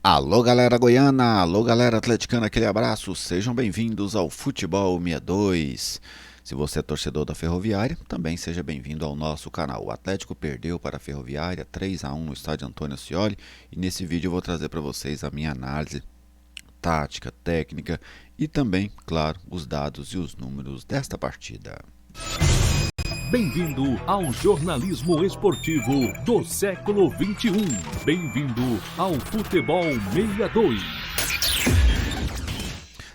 Alô galera goiana, alô galera atleticana, aquele abraço, sejam bem-vindos ao Futebol 62. Se você é torcedor da Ferroviária, também seja bem-vindo ao nosso canal. O Atlético perdeu para a Ferroviária 3-1 no estádio Antônio Ascioli e nesse vídeo eu vou trazer para vocês a minha análise tática, técnica e também, claro, os dados e os números desta partida. Bem-vindo ao jornalismo esportivo do século XXI. Bem-vindo ao Futebol 62.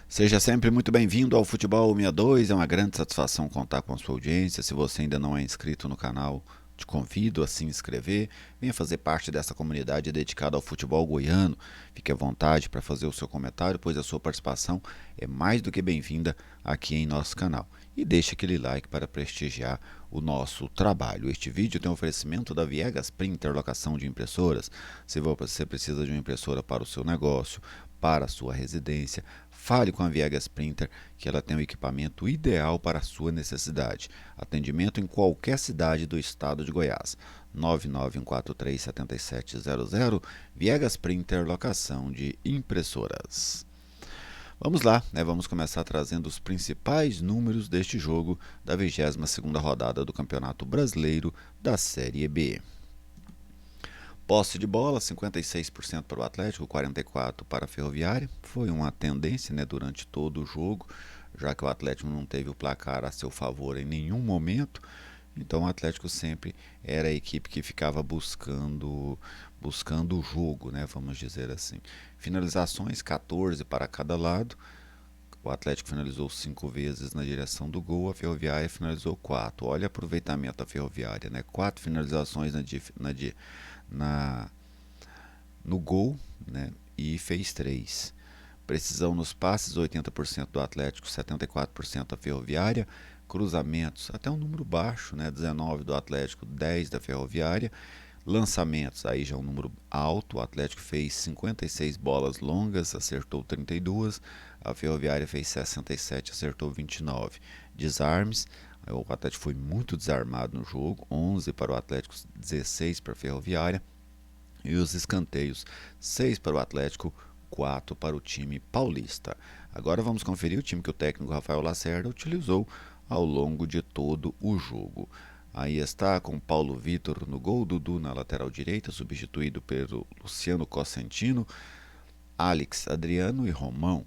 Seja sempre muito bem-vindo ao Futebol 62. É uma grande satisfação contar com a sua audiência. Se você ainda não é inscrito no canal, te convido a se inscrever. Venha fazer parte dessa comunidade dedicada ao futebol goiano. Fique à vontade para fazer o seu comentário, pois a sua participação é mais do que bem-vinda aqui em nosso canal. E deixe aquele like para prestigiar o nosso trabalho. Este vídeo tem um oferecimento da Viegas Printer, locação de impressoras. Se você precisa de uma impressora para o seu negócio, para a sua residência, fale com a Viegas Printer, que ela tem o equipamento ideal para a sua necessidade. Atendimento em qualquer cidade do estado de Goiás. 991437700, Viegas Printer, locação de impressoras. Vamos lá, vamos começar trazendo os principais números deste jogo da 22ª rodada do Campeonato Brasileiro da Série B. Posse de bola, 56% para o Atlético, 44% para a Ferroviária. Foi uma tendência durante todo o jogo, já que o Atlético não teve o placar a seu favor em nenhum momento. Então o Atlético sempre era a equipe que ficava buscando o jogo, vamos dizer assim. Finalizações, 14 para cada lado. O Atlético finalizou 5 vezes na direção do gol, a Ferroviária finalizou 4. Olha o aproveitamento da Ferroviária, 4 finalizações no gol, e fez 3. Precisão nos passes, 80% do Atlético, 74% da Ferroviária. Cruzamentos, até um número baixo, 19 do Atlético, 10 da Ferroviária. Lançamentos, aí já um número alto, o Atlético fez 56 bolas longas, acertou 32, a Ferroviária fez 67, acertou 29. Desarmes, o Atlético foi muito desarmado no jogo, 11 para o Atlético, 16 para a Ferroviária. E os escanteios, 6 para o Atlético, 4 para o time paulista. Agora vamos conferir o time que o técnico Rafael Lacerda utilizou ao longo de todo o jogo. Aí está com Paulo Vitor no gol, Dudu na lateral direita, substituído pelo Luciano Cosentino, Alex, Adriano e Romão,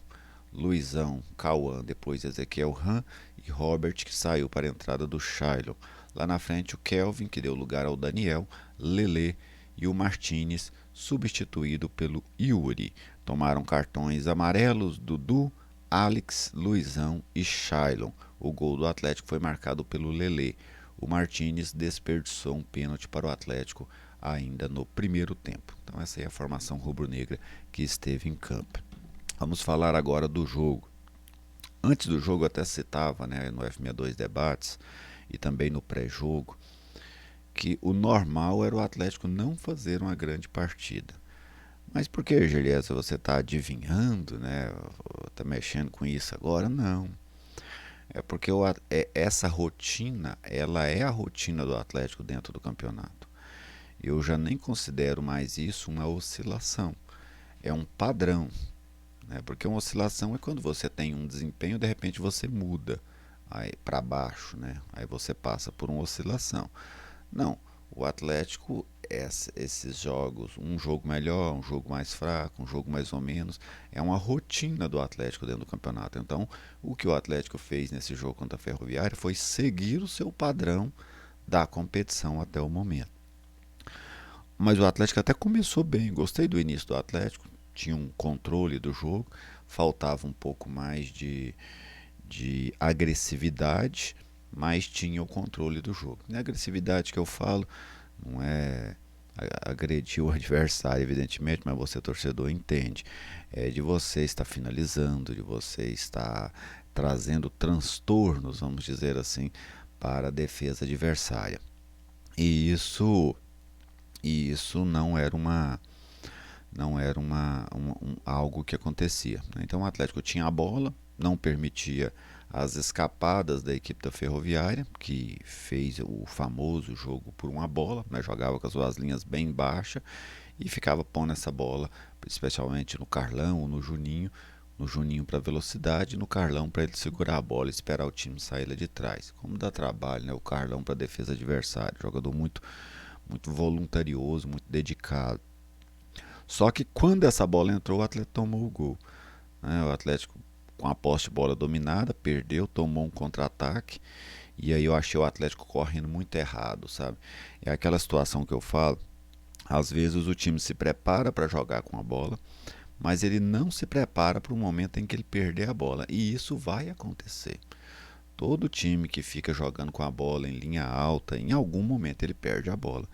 Luizão, Cauã, depois Ezequiel Ram e Robert, que saiu para a entrada do Shailon. Lá na frente o Kelvin, que deu lugar ao Daniel, Lelê e o Martínez, substituído pelo Yuri. Tomaram cartões amarelos Dudu, Alex, Luizão e Shailon. O gol do Atlético foi marcado pelo Lelê. O Martínez desperdiçou um pênalti para o Atlético ainda no primeiro tempo. Então essa é a formação rubro-negra que esteve em campo. Vamos falar agora do jogo. Antes do jogo eu até citava, no F62 Debates e também no pré-jogo, que o normal era o Atlético não fazer uma grande partida. Mas por que, Geliesa, você está adivinhando, está mexendo com isso agora? Não. É porque essa rotina, ela é a rotina do Atlético dentro do campeonato. Eu já nem considero mais isso uma oscilação. É um padrão. Porque uma oscilação é quando você tem um desempenho, de repente você muda para baixo. Aí você passa por uma oscilação. Não, o Atlético, esses jogos, um jogo melhor, um jogo mais fraco, um jogo mais ou menos, é uma rotina do Atlético dentro do campeonato. Então, o que o Atlético fez nesse jogo contra a Ferroviária foi seguir o seu padrão da competição até o momento. Mas o Atlético até começou bem, gostei do início do Atlético, tinha um controle do jogo, faltava um pouco mais de agressividade, mas tinha o controle do jogo. E a agressividade que eu falo não é agredir o adversário, evidentemente, mas você, torcedor, entende. É de você estar finalizando, de você estar trazendo transtornos, vamos dizer assim, para a defesa adversária. E isso não era algo que acontecia. Então o Atlético tinha a bola, não permitia as escapadas da equipe da Ferroviária, que fez o famoso jogo por uma bola, jogava com as suas linhas bem baixas, e ficava pondo essa bola, especialmente no Carlão ou no Juninho. No Juninho para velocidade, no Carlão para ele segurar a bola e esperar o time sair lá de trás. Como dá trabalho, né? O Carlão para defesa adversária, jogador muito voluntarioso, muito dedicado. Só que quando essa bola entrou, o Atlético tomou o gol, né? O Atlético, com a posse de bola dominada, perdeu, tomou um contra-ataque. E aí eu achei o Atlético correndo muito errado, sabe? É aquela situação que eu falo. Às vezes o time se prepara para jogar com a bola, mas ele não se prepara para o momento em que ele perder a bola. E isso vai acontecer. Todo time que fica jogando com a bola em linha alta, em algum momento ele perde a bola.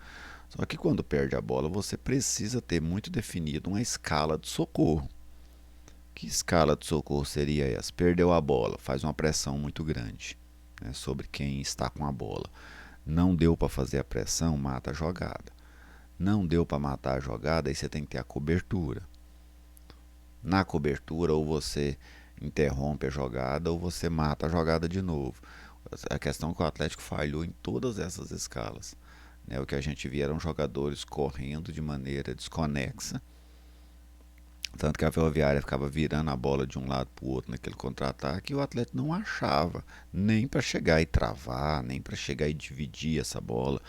Só que quando perde a bola, você precisa ter muito definido uma escala de socorro. Que escala de socorro seria essa? Perdeu a bola, faz uma pressão muito grande, né, sobre quem está com a bola. Não deu para fazer a pressão, mata a jogada. Não deu para matar a jogada, aí você tem que ter a cobertura. Na cobertura, ou você interrompe a jogada ou você mata a jogada de novo. A questão é que o Atlético falhou em todas essas escalas, né? O que a gente via eram jogadores correndo de maneira desconexa, tanto que a Ferroviária ficava virando a bola de um lado para o outro naquele contra-ataque e o Atlético não achava nem para chegar e travar, nem para chegar e dividir essa bola,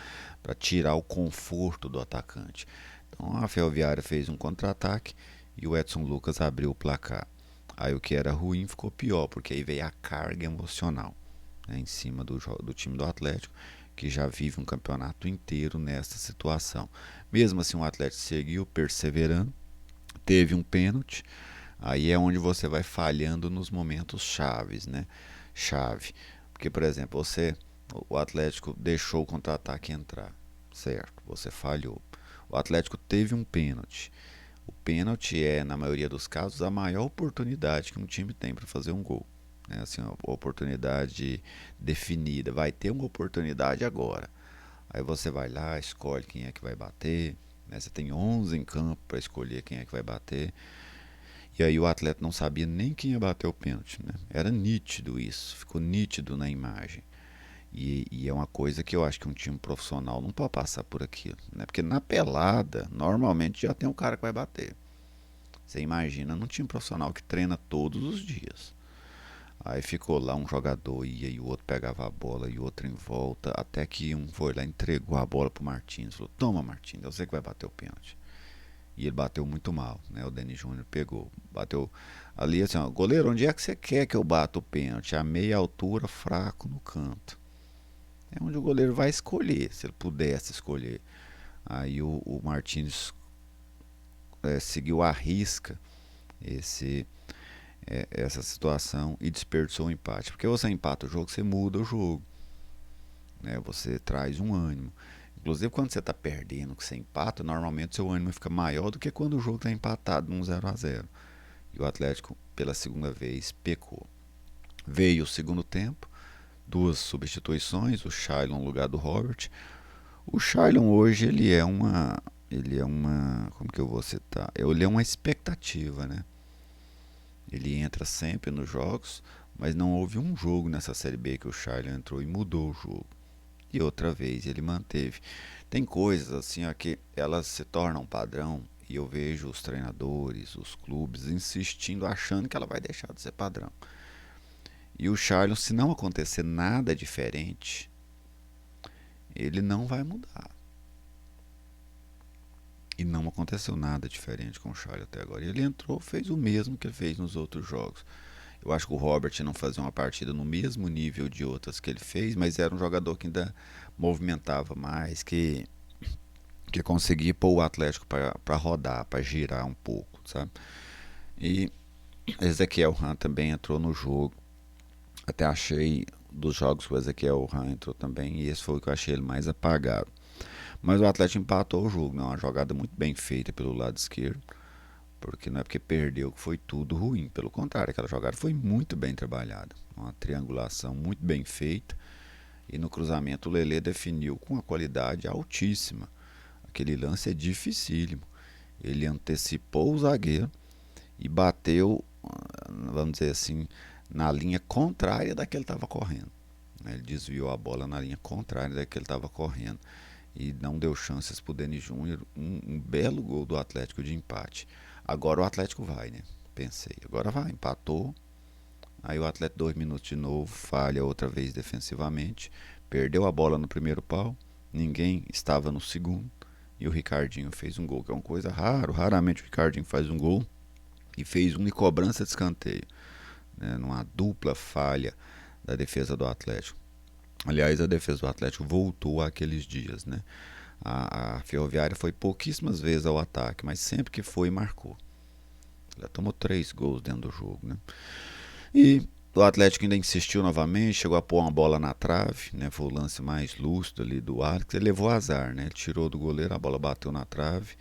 para tirar o conforto do atacante. Então a Ferroviária fez um contra-ataque e o Edson Lucas abriu o placar. Aí o que era ruim ficou pior, porque aí veio a carga emocional, né, em cima do time do Atlético, que já vive um campeonato inteiro nessa situação. Mesmo assim, o Atlético seguiu perseverando, teve um pênalti, aí é onde você vai falhando nos momentos chaves, né? Chave. Porque, por exemplo, o Atlético deixou o contra-ataque entrar, certo? Você falhou. O Atlético teve um pênalti. O pênalti é, na maioria dos casos, a maior oportunidade que um time tem para fazer um gol. É assim, uma oportunidade definida. Vai ter uma oportunidade agora. Aí você vai lá, escolhe quem é que vai bater. Né? Você tem 11 em campo para escolher quem é que vai bater. E aí o atleta não sabia nem quem ia bater o pênalti. Né? Era nítido isso, ficou nítido na imagem. E é uma coisa que eu acho que um time profissional não pode passar por aquilo, né? Porque na pelada, normalmente já tem um cara que vai bater. Você imagina num time profissional que treina todos os dias. Aí ficou lá um jogador, ia e o outro pegava a bola e o outro em volta, até que um foi lá e entregou a bola pro Martins. Falou: toma, Martins, eu sei que vai bater o pênalti. E ele bateu muito mal, né? O Denis Júnior pegou, bateu ali assim, ó, goleiro, onde é que você quer que eu bata o pênalti? A meia altura, fraco no canto. É onde o goleiro vai escolher, se ele pudesse escolher. Aí o Martins seguiu à risca esse, essa situação e desperdiçou o empate. Porque você empata o jogo, você muda o jogo, né? Você traz um ânimo. Inclusive quando você está perdendo, que você empata, normalmente seu ânimo fica maior do que quando o jogo está empatado num 0-0. E o Atlético, pela segunda vez, pecou. Veio o segundo tempo, duas substituições, o Shailon no lugar do Robert. O Shailon hoje como que eu vou citar? Ele é uma expectativa, né? Ele entra sempre nos jogos, mas não houve um jogo nessa Série B que o Shailon entrou e mudou o jogo. E outra vez ele manteve. Tem coisas assim ó, que elas se tornam padrão e eu vejo os treinadores, os clubes insistindo, achando que ela vai deixar de ser padrão. E o Shailon, se não acontecer nada diferente, ele não vai mudar. E não aconteceu nada diferente com o Shailon até agora. Ele entrou, fez o mesmo que ele fez nos outros jogos. Eu acho que o Robert não fazia uma partida no mesmo nível de outras que ele fez, mas era um jogador que ainda movimentava mais, que conseguia pôr o Atlético para rodar, para girar um pouco, sabe? E Ezequiel Han também entrou no jogo. Até achei dos jogos que o Ezequiel Han entrou também, e esse foi o que eu achei ele mais apagado. Mas o Atlético empatou o jogo, né? Uma jogada muito bem feita pelo lado esquerdo, porque não é porque perdeu que foi tudo ruim, pelo contrário, aquela jogada foi muito bem trabalhada, uma triangulação muito bem feita, e no cruzamento o Lelê definiu com uma qualidade altíssima. Aquele lance é dificílimo, ele antecipou o zagueiro e bateu, vamos dizer assim, na linha contrária da que ele estava correndo. Ele desviou a bola na linha contrária da que ele estava correndo. e não deu chances para o Denis Júnior. Um belo gol do Atlético de empate. Agora o Atlético vai, né? Pensei, agora vai, empatou. Aí o Atlético 2 minutos de novo, falha outra vez defensivamente, perdeu a bola no primeiro pau, ninguém estava no segundo e o Ricardinho fez um gol, que é uma coisa rara, raramente o Ricardinho faz um gol e fez um de cobrança de escanteio, né, numa dupla falha da defesa do Atlético. Aliás, a defesa do Atlético voltou àqueles dias, né? A Ferroviária foi pouquíssimas vezes ao ataque, mas sempre que foi, marcou. Ela tomou 3 gols dentro do jogo, né? E o Atlético ainda insistiu novamente, chegou a pôr uma bola na trave, né? Foi o lance mais lúcido ali do Alex. Ele levou azar, né? Ele tirou do goleiro, a bola bateu na trave.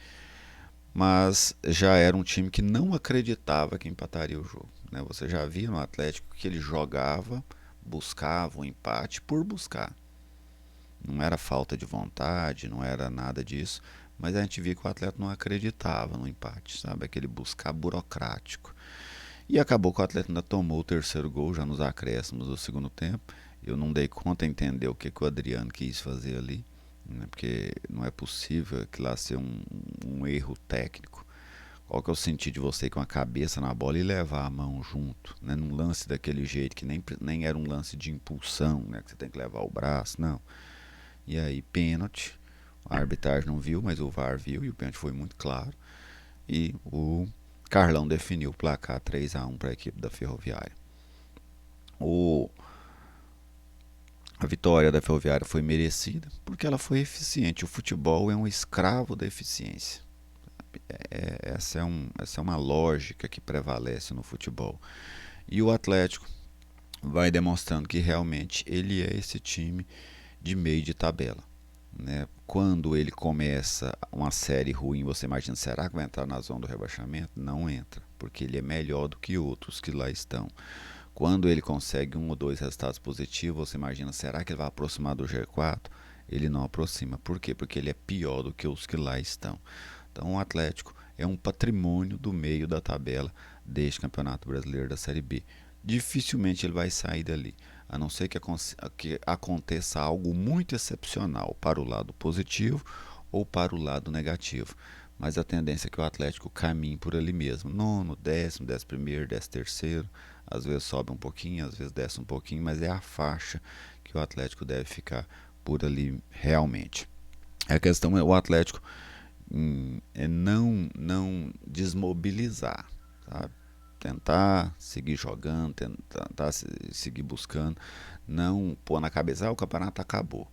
Mas já era um time que não acreditava que empataria o jogo, né? Você já via no Atlético que ele jogava, buscava o empate por buscar. Não era falta de vontade, não era nada disso, mas a gente via que o Atlético não acreditava no empate, sabe? Aquele buscar burocrático. E acabou que o Atlético ainda tomou o terceiro gol já nos acréscimos do segundo tempo. Eu não dei conta de entender o que o Adriano quis fazer ali, né? Porque não é possível que lá ser um erro técnico. Qual que é o sentido de você ir com a cabeça na bola e levar a mão junto, né? Num lance daquele jeito, que nem era um lance de impulsão, né? Que você tem que levar o braço, não. E aí, pênalti. A arbitragem não viu, mas o VAR viu e o pênalti foi muito claro. E o Carlão definiu o placar 3-1 para a equipe da Ferroviária. A vitória da Ferroviária foi merecida porque ela foi eficiente. O futebol é um escravo da eficiência. Essa é uma lógica que prevalece no futebol. E o Atlético vai demonstrando que realmente ele é esse time de meio de tabela, né? Quando ele começa uma série ruim, você imagina, será que vai entrar na zona do rebaixamento? Não entra, porque ele é melhor do que outros que lá estão. Quando ele consegue 1 ou 2 resultados positivos, você imagina, será que ele vai aproximar do G4? Ele não aproxima. Por quê? Porque ele é pior do que os que lá estão. Então o Atlético é um patrimônio do meio da tabela deste Campeonato Brasileiro da Série B. Dificilmente ele vai sair dali, a não ser que aconteça algo muito excepcional para o lado positivo ou para o lado negativo. Mas a tendência é que o Atlético caminhe por ali mesmo, nono, décimo, 11º, 13º, às vezes sobe um pouquinho, às vezes desce um pouquinho, mas é a faixa que o Atlético deve ficar por ali realmente. A questão é o Atlético é não desmobilizar, sabe? Tentar seguir jogando, tentar seguir buscando, não pôr na cabeça, o campeonato acabou,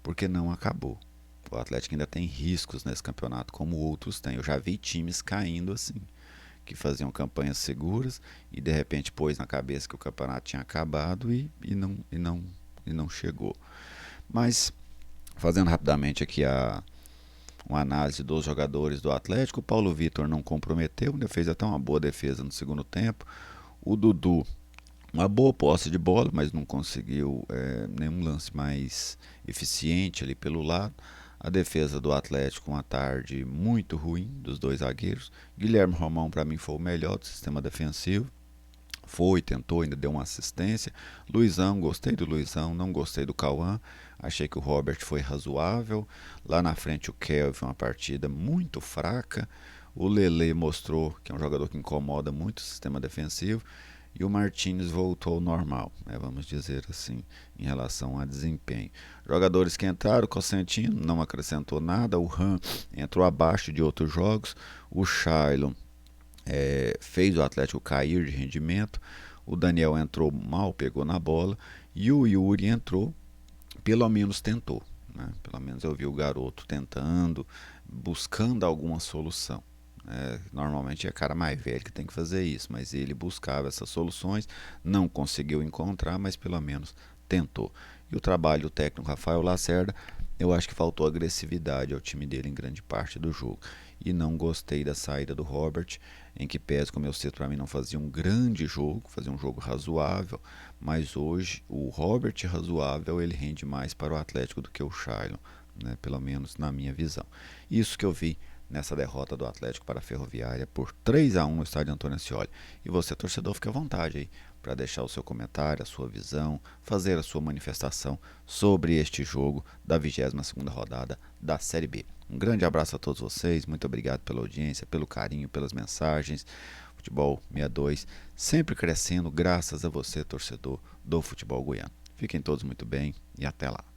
porque não acabou. O Atlético ainda tem riscos nesse campeonato, como outros têm. Eu já vi times caindo assim, que faziam campanhas seguras e de repente pôs na cabeça que o campeonato tinha acabado e não chegou. Mas, fazendo rapidamente aqui uma análise dos jogadores do Atlético, o Paulo Vitor não comprometeu, fez até uma boa defesa no segundo tempo. O Dudu, uma boa posse de bola, mas não conseguiu nenhum lance mais eficiente ali pelo lado. A defesa do Atlético, uma tarde muito ruim dos dois zagueiros. Guilherme Romão, para mim, foi o melhor do sistema defensivo. Tentou, ainda deu uma assistência. Luizão, gostei do Luizão, não gostei do Cauã. Achei que o Robert foi razoável. Lá na frente o Kelvin, uma partida muito fraca. O Lele mostrou que é um jogador que incomoda muito o sistema defensivo. E o Martínez voltou ao normal, né, vamos dizer assim, em relação a desempenho. Jogadores que entraram, o Cosentino não acrescentou nada. O Ram entrou abaixo de outros jogos. O Shailon fez o Atlético cair de rendimento. O Daniel entrou mal, pegou na bola. E o Yuri entrou, pelo menos tentou, né? Pelo menos eu vi o garoto tentando, buscando alguma solução. Normalmente é cara mais velho que tem que fazer isso, mas ele buscava essas soluções, não conseguiu encontrar, mas pelo menos tentou. E o trabalho do técnico Rafael Lacerda, eu acho que faltou agressividade ao time dele em grande parte do jogo. E não gostei da saída do Robert, em que pese, como eu cito, para mim não fazia um grande jogo, fazia um jogo razoável, mas hoje o Robert razoável ele rende mais para o Atlético do que o Shailon, né? Pelo menos na minha visão. Isso que eu vi nessa derrota do Atlético para a Ferroviária por 3-1 no estádio Antônio Ascioli. E você, torcedor, fica à vontade aí para deixar o seu comentário, a sua visão, fazer a sua manifestação sobre este jogo da 22ª rodada da Série B. Um grande abraço a todos vocês, muito obrigado pela audiência, pelo carinho, pelas mensagens. Futebol 62 sempre crescendo graças a você, torcedor do futebol goiano. Fiquem todos muito bem e até lá.